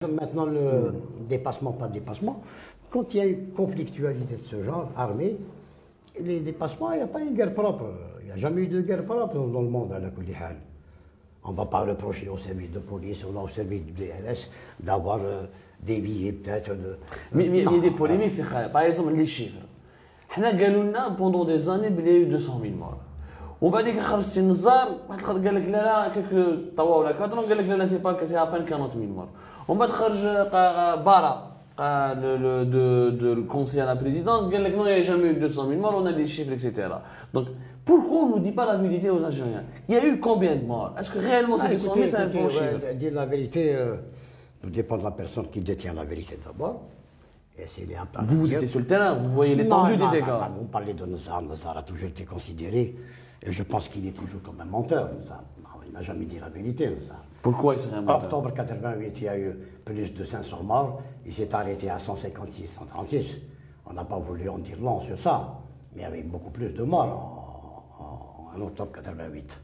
Maintenant, le dépassement, pas de dépassement, quand il y a une conflictualité de ce genre, armée, les dépassements, il n'y a pas une guerre propre. Il n'y a jamais eu de guerre propre dans le monde à la Koulihal. On ne va pas reprocher au service de police ou au service du DRS d'avoir dévié peut-être de... Mais il y a des polémiques, c'est vrai. Par exemple, les chiffres. Pendant des années, il y a eu 200 000 morts. وبعد ذيك خرجتي النزار واحد قال لك لا لا كيك طوا ولا كادرون قال لك لا لا سي با سي ابان 40 000 morts. ومن بعد خرج بارا le conseiller à la présidence قال لك non il n'y a jamais eu 200 000 morts, on a des chiffres, etc. Donc pourquoi on ne dit pas la vérité aux Algériens? Il y a eu combien de morts? Est-ce que réellement c'est 200 000? C'est un bon chiffre. Dire la vérité dépend de la personne qui détient la vérité d'abord. Vous étiez sur le terrain, vous voyez l'étendue des dégâts. On parlait de Nazar. Nazar a toujours été considéré, et je pense qu'il est toujours comme un menteur. Il n'a jamais dit la vérité, Nazar. Pourquoi il serait un menteur? En octobre 88, il y a eu plus de 500 morts. Il s'est arrêté à 156, 136. On n'a pas voulu en dire long sur ça, mais il y avait beaucoup plus de morts en octobre 88.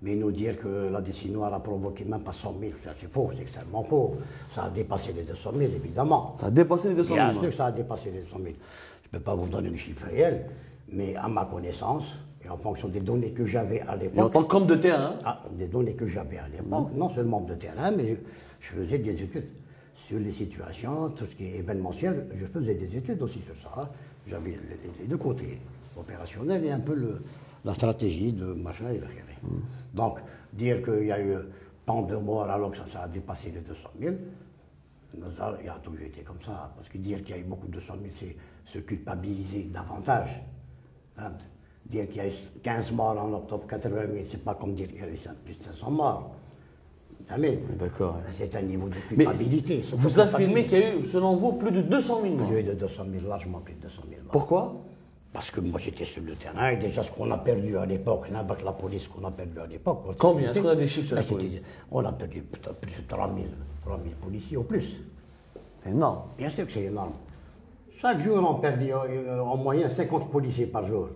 Mais nous dire que la décennie noire a provoqué même pas 100 000, ça c'est faux, c'est extrêmement faux. Ça a dépassé les 200 000, évidemment. Ça a dépassé les 200 000. Bien sûr que ça a dépassé les 200 000. Je ne peux pas vous donner le chiffre réel, mais à ma connaissance, et en fonction des données que j'avais à l'époque... Et en tant qu'homme de terrain? Des données que j'avais à l'époque, non seulement de terrain, mais je faisais des études sur les situations, tout ce qui est événementiel, je faisais des études aussi sur ça. J'avais les deux côtés, l'opérationnel et un peu la stratégie de machin et de rien. Donc, dire qu'il y a eu tant de morts alors que ça a dépassé les 200 000, Nazar, il a toujours été comme ça. Parce que dire qu'il y a eu beaucoup de 200 000, c'est se culpabiliser davantage. Hein? Dire qu'il y a eu 15 morts en octobre 88, c'est pas comme dire qu'il y a eu plus de 500 morts. Jamais. D'accord. C'est un niveau de culpabilité. Mais vous affirmez qu'il y a eu, selon vous, plus de 200 000 morts? Plus de 200 000, largement plus de 200 000 morts. Pourquoi? Parce que moi j'étais sur le terrain et déjà ce qu'on a perdu à l'époque, n'importe la police qu'on a perdu à l'époque. Combien? Est-ce qu'on a des chiffres sur la police? On a perdu peut-être plus de 3 000 policiers au plus. C'est énorme. Bien sûr que c'est énorme. Chaque jour on perdait en moyenne 50 policiers par jour.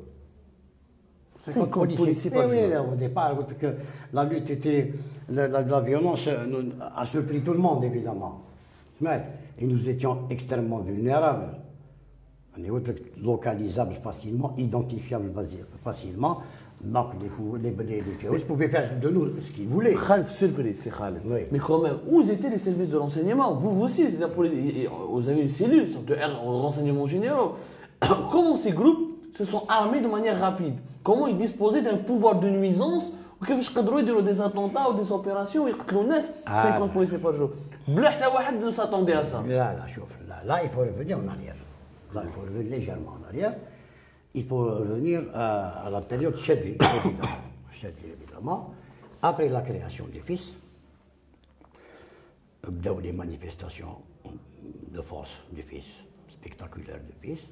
50 policiers par jour. Oui, au départ, que la lutte était. La violence a surpris tout le monde évidemment. Et nous étions extrêmement vulnérables. On est localisable facilement, identifiable facilement. Donc les terroristes pouvaient faire de nous ce qu'ils voulaient. Khalf, surpris, c'est Khaled. Oui. Mais quand même, où étaient les services de renseignement? Vous aussi, c'est-à-dire vous avez une cellule de renseignement généraux. Comment ces groupes se sont armés de manière rapide? Comment ils disposaient d'un pouvoir de nuisance? وكيفاش قدروا يديروا des attentats ou des opérations ويقتلوا الناس 50 policiers par jour? بلا حتى واحد ne s'attendait à ça. Là, شوف, là, il faut revenir en arrière. Là, il faut revenir légèrement en arrière. Il faut revenir à la période Chedli, évidemment. Après la création des fils, dans les manifestations de force du fils, spectaculaires du fils,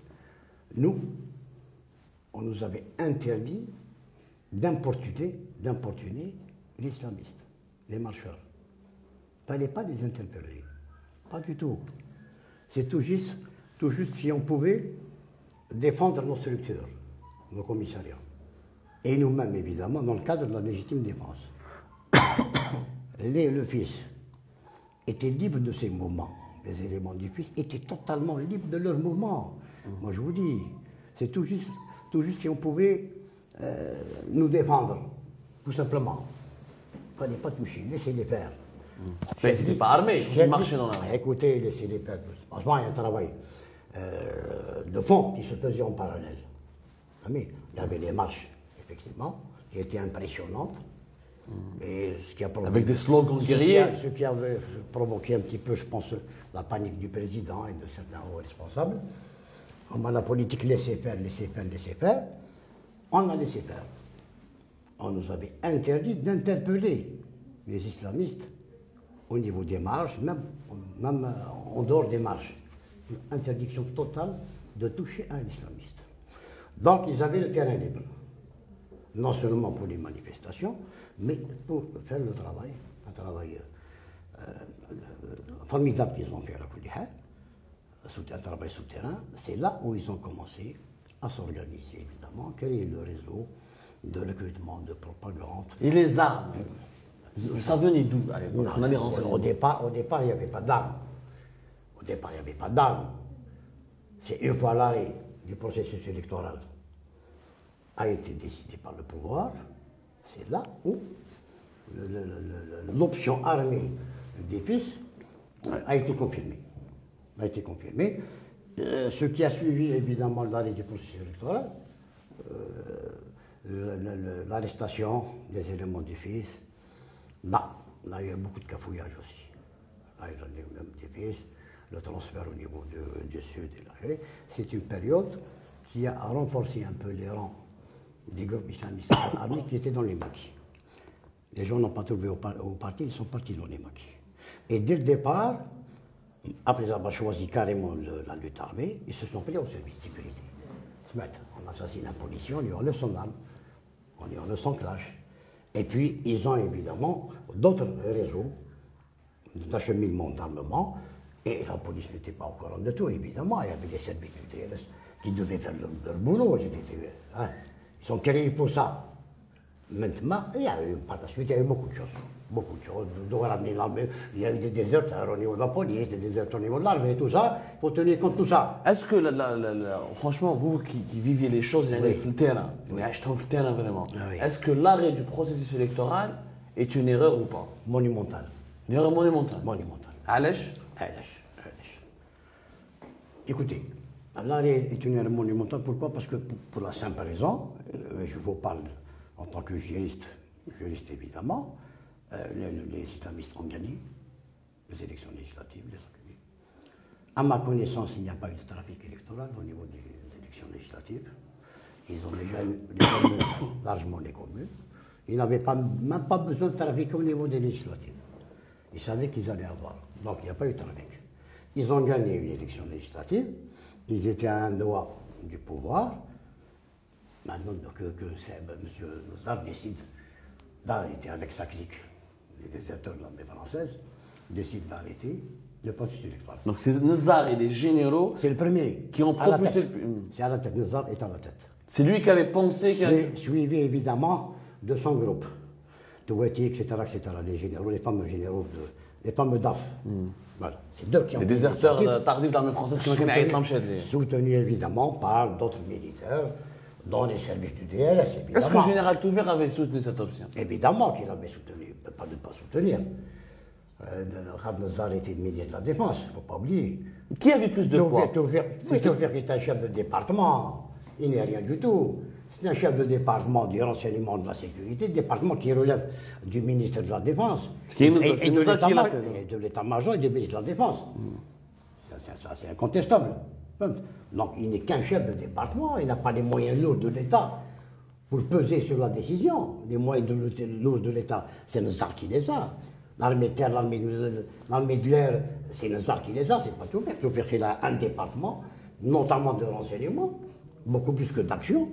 on nous avait interdit d'importuner les islamistes, les marcheurs. Il ne fallait pas les interpeller. Pas du tout. C'est tout juste si on pouvait défendre nos structures, nos commissariats. Et nous-mêmes, évidemment, dans le cadre de la légitime défense. Le fils était libre de ses mouvements. Les éléments du fils étaient totalement libres de leurs mouvements. Moi, je vous dis, c'est tout juste si on pouvait nous défendre, tout simplement. Il ne fallait pas toucher, laissez-les faire. Mais ils n'étaient pas armés, ils marchaient dans la rue. Écoutez, laissez-les faire. Franchement, il y a un travail de fond qui se faisait en parallèle. Mais il y avait les marches, effectivement, qui étaient impressionnantes. Et ce qui a provoqué, avec des slogans guerriers. Ce qui avait provoqué un petit peu, je pense, la panique du président et de certains hauts responsables. On a la politique laisser faire. On a laissé faire. On nous avait interdit d'interpeller les islamistes au niveau des marches, même en dehors des marches. Une interdiction totale de toucher un islamiste. Donc ils avaient le terrain libre, non seulement pour les manifestations, mais pour faire le travail, un travail formidable qu'ils ont fait à la Koulihal, un travail souterrain. C'est là où ils ont commencé à s'organiser, évidemment, créer le réseau de recrutement, de propagande. Et les armes? Ça venait d'où à l'époque? On a les renseignements. Au départ, il n'y avait pas d'armes. Au départ, il n'y avait pas d'armes. C'est une fois l'arrêt du processus électoral a été décidé par le pouvoir, c'est là où l'option armée des fils a été confirmée. Ce qui a suivi évidemment l'arrêt du processus électoral, l'arrestation des éléments du fils, là, il y a eu beaucoup de cafouillage aussi. Là, ils ont même des fils, le transfert au niveau du sud et l'arrêt. C'est une période qui a renforcé un peu les rangs des groupes islamistes armés qui étaient dans les maquis. Les gens n'ont pas trouvé au parti, ils sont partis dans les maquis. Et dès le départ, après avoir choisi carrément la lutte armée, ils se sont pris au service de sécurité. On assassine un policier, on lui enlève son arme, on lui enlève son clash. Et puis, ils ont évidemment d'autres réseaux d'acheminement d'armement, et la police n'était pas au courant de tout, évidemment. Il y avait des services du DRS qui devaient faire leur boulot. Ils sont créés pour ça. Maintenant, par la suite, il y a eu beaucoup de choses. Beaucoup de choses. On doit ramener l'armée. Il y a eu des déserteurs au niveau de la police, des déserteurs au niveau de l'armée, tout ça. Il faut tenir compte de tout ça. Est-ce que, franchement, vous qui viviez les choses sur le terrain, vraiment, est-ce que l'arrêt du processus électoral est une erreur ou pas? Monumentale. Une erreur monumentale. Monumentale. Allège? Écoutez, l'arrêt est une erreur monumentale. Pourquoi? Parce que pour la simple raison, je vous parle en tant que juriste évidemment, les islamistes ont gagné les élections législatives, les ont gagnées. À ma connaissance, il n'y a pas eu de trafic électoral au niveau des élections législatives. Ils ont déjà eu les communes, largement les communes. Ils n'avaient même pas besoin de trafic au niveau des législatives. Ils savaient qu'ils allaient avoir. Donc il n'y a pas eu de trafic. Ils ont gagné une élection législative. Ils étaient à un doigt du pouvoir. Maintenant que M. Nazar décide d'arrêter avec sa clique, les déserteurs de l'armée française décident d'arrêter le processus électoral. Donc c'est Nazar et les généraux c'est le premier qui ont propulsé. C'est à la tête, Nazar est à la tête. C'est lui qui avait pensé suivi évidemment de son groupe, de Oueti, etc., les généraux, les fameux généraux, les fameux DAF. Voilà. C'est deux qui ont les déserteurs tardifs de l'armée française qui ont été soutenus évidemment par d'autres militaires dans les services du DRS. Est-ce que le général Touver avait soutenu cette option? Évidemment qu'il avait soutenu, il ne peut pas ne pas soutenir. Khaled Nazar était ministre de la Défense, il ne faut pas oublier. Qui avait plus de poids? Touver est un chef de département, il n'est rien du tout. C'est un chef de département du renseignement de la sécurité, département qui relève du ministère de la Défense. Et de l'état-major et du ministre de la Défense. C'est incontestable. Donc il n'est qu'un chef de département, il n'a pas les moyens lourds de l'État pour peser sur la décision. Les moyens lourds de l'État, c'est Nazar qui les a. L'armée de terre, l'armée de l'air, c'est Nazar qui les a, c'est pas Touver. Touver, il a un département, notamment de renseignement, beaucoup plus que d'action.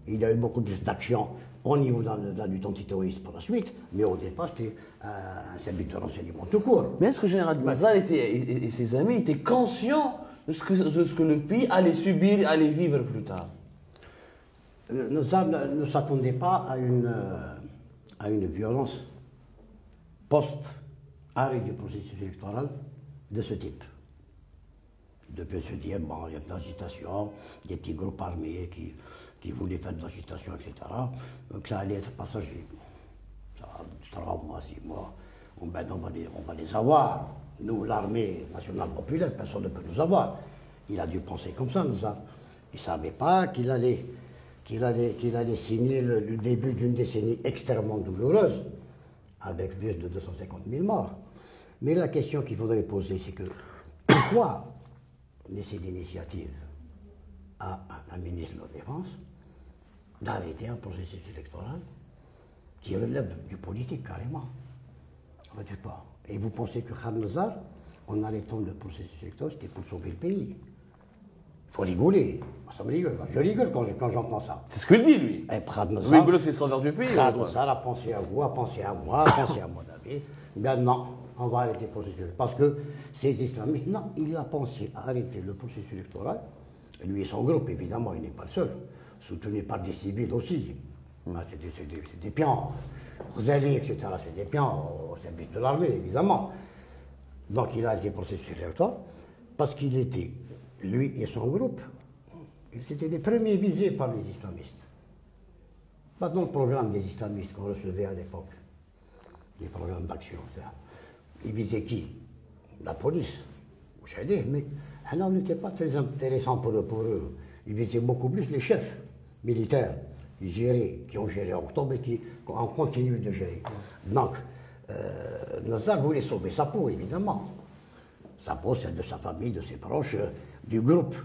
Il y a eu beaucoup plus d'action au niveau de la lutte antiterroriste par la suite, mais au départ, c'était un service de renseignement tout court. Mais est-ce que le général Nazar et ses amis étaient conscients de ce que le pays allait subir, allait vivre plus tard? Nazar ne s'attendait pas à une violence post-arrêt du processus électoral de ce type. Il devait se dire, bon, il y a de l'agitation, des petits groupes armés qui voulaient faire de l'agitation, etc. Donc ça allait être passager. Ça, 3 mois, 6 mois, on va les avoir. Nous, l'armée nationale populaire, personne ne peut nous avoir. Il a dû penser comme ça, Nazar. Il ne savait pas qu'il allait signer le début d'une décennie extrêmement douloureuse, avec plus de 250 000 morts. Mais la question qu'il faudrait poser, c'est que pourquoi laisser l'initiative à un ministre de la Défense d'arrêter un processus électoral qui relève du politique carrément? On ne dit pas. Et vous pensez que Khaled Nazar, en arrêtant le processus électoral, c'était pour sauver le pays? Il faut rigoler. Ça me rigole. Je rigole quand j'entends ça. C'est ce qu'il dit, lui. Khaled Nazar, lui, il veut que c'est le sauveur du pays. Khaled Nazar a pensé à vous, a pensé à moi, a pensé à mon avis. Ben non, on va arrêter le processus. Parce que ces islamistes, non, il a pensé à arrêter le processus électoral. Lui et son groupe, évidemment, il n'est pas seul. Soutenu par des civils aussi. C'est des pions. Rosalie, etc. C'est des pions au service de l'armée, évidemment. Donc il a été processé sur l'état parce qu'il était, lui et son groupe, c'était les premiers visés par les islamistes. Pas dans le programme des islamistes qu'on recevait à l'époque, les programmes d'action, etc. Ils visaient qui? La police. Vous savez, mais on n'était pas très intéressant pour eux. Ils visaient beaucoup plus les chefs militaires qui ont géré Octobre et qui ont continué de gérer. Donc, Nazar voulait sauver sa peau, évidemment. Sa peau, celle de sa famille, de ses proches, du groupe,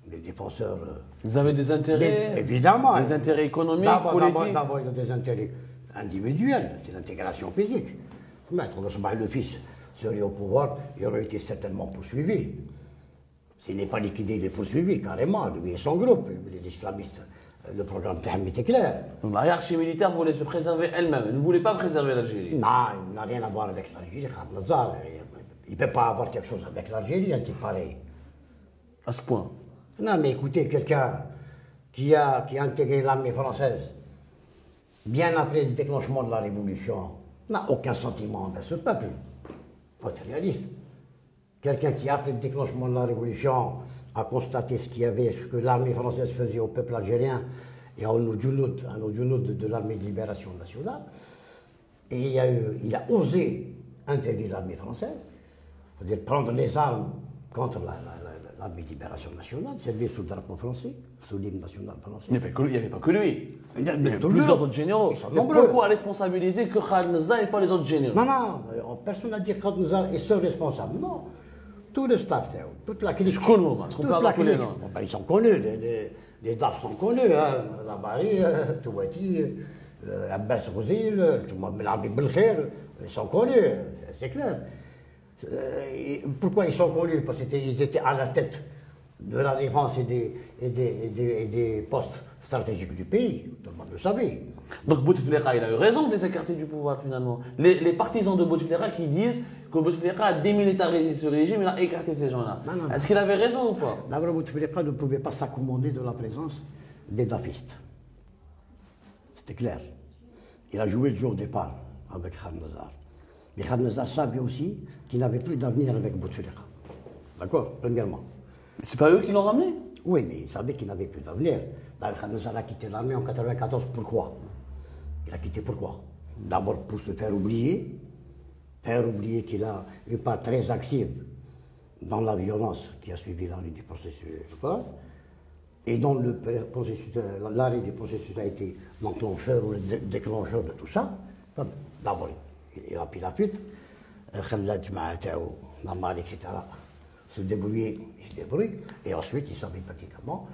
des défenseurs. Ils avaient des intérêts, évidemment. Des intérêts économiques, politiques. D'abord, il y a des intérêts individuels, c'est l'intégration physique. Maître Ousmane, le fils, serait au pouvoir, il aurait été certainement poursuivi. S'il n'est pas liquidé, il est poursuivi, carrément, lui et son groupe, les islamistes. Le programme Taham était clair. La hiérarchie militaire voulait se préserver elle-même, elle ne voulait pas préserver l'Algérie. Non, il n'a rien à voir avec l'Algérie, Khaled Nazar. Il ne peut pas avoir quelque chose avec l'Algérie, un type pareil. À ce point. Non, mais écoutez, quelqu'un qui a intégré l'armée française bien après le déclenchement de la Révolution n'a aucun sentiment envers ce peuple. Il faut être réaliste. Quelqu'un qui, après le déclenchement de la Révolution, a constaté ce que l'armée française faisait au peuple algérien et à nos djounoud de l'armée de libération nationale, et il a osé intégrer l'armée française, c'est-à-dire prendre les armes contre l'armée de libération nationale, servir sous le drapeau français, sous l'hymne national français. Il n'y avait pas que lui. Il y avait tout plusieurs le- autres généraux. Ils sont nombreux. Pourquoi responsabiliser que Khaled Nazar et pas les autres généraux? Non, personne n'a dit que Khaled Nazar est seul responsable. Non. Tout le staff, toute la clique. Je connais, parce qu'on toute parle la dans tous les clique. noms. Bon, ben, ils sont connus, les DAF sont connus, hein. Labari, Touati, Abbas Rouzil, l'armée Belkher, ils sont connus, c'est clair. Pourquoi ils sont connus? Parce qu'ils étaient à la tête de la défense et des postes stratégiques du pays, tout le monde le savait. Donc Bouteflika, il a eu raison de s'écarter du pouvoir finalement. Les partisans de Bouteflika qui disent que Bouteflika a démilitarisé ce régime, il a écarté ces gens-là. Non. Est-ce qu'il avait raison ou pas? D'abord, Bouteflika ne pouvait pas s'accommoder de la présence des dafistes. C'était clair. Il a joué le jour au départ avec Khaled Nazar. Mais Khaled Nazar savait aussi qu'il n'avait plus d'avenir avec Bouteflika. D'accord? Premièrement. C'est pas eux qui l'ont ramené? Oui, mais il savait qu'il n'avait plus d'avenir. D'ailleurs, Khaled Nazar a quitté l'armée en 1994. Pourquoi? Il a quitté pourquoi? D'abord pour se faire oublier qu'il a une part très active dans la violence qui a suivi l'arrêt du processus électoral, et dont l'arrêt du processus a été l'enclencheur ou le déclencheur de tout ça. D'abord, il a pris la fuite, Khaled Jma'ataou, Namar, etc. se débrouiller, il se débrouille, et ensuite il savait pratiquement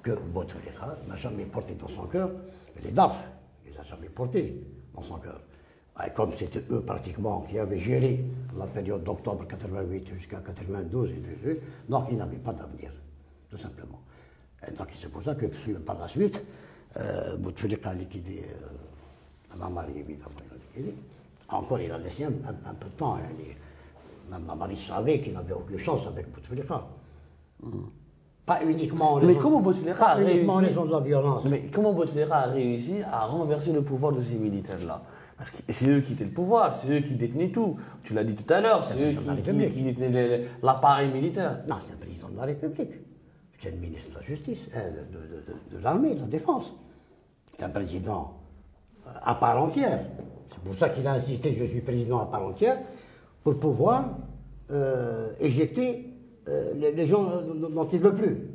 que Bouteflika n'a jamais porté dans son cœur les DAF, il n'a jamais porté dans son cœur. Et comme c'était eux pratiquement qui avaient géré la période d'octobre 88 jusqu'à 92, donc ils n'avaient pas d'avenir, tout simplement. Et donc c'est pour ça que par la suite, Bouteflika a liquidé Namari, évidemment, il a liquidé. Encore, il a laissé un peu de temps. Même Namari savait qu'il n'avait aucune chance avec Bouteflika. Pas uniquement en raison, Mais comment Bouteflika a uniquement en réussi? raison de la violence. Mais comment Bouteflika a réussi à renverser le pouvoir de ces militaires-là? Parce que c'est eux qui étaient le pouvoir, c'est eux qui détenaient tout. Tu l'as dit tout à l'heure, c'est eux qui détenaient l'appareil militaire. Non, c'est le président de la République. C'est le ministre de la Justice, de l'armée, de la Défense. C'est un président à part entière. C'est pour ça qu'il a insisté, je suis président à part entière, pour pouvoir éjecter les gens dont il ne veut plus.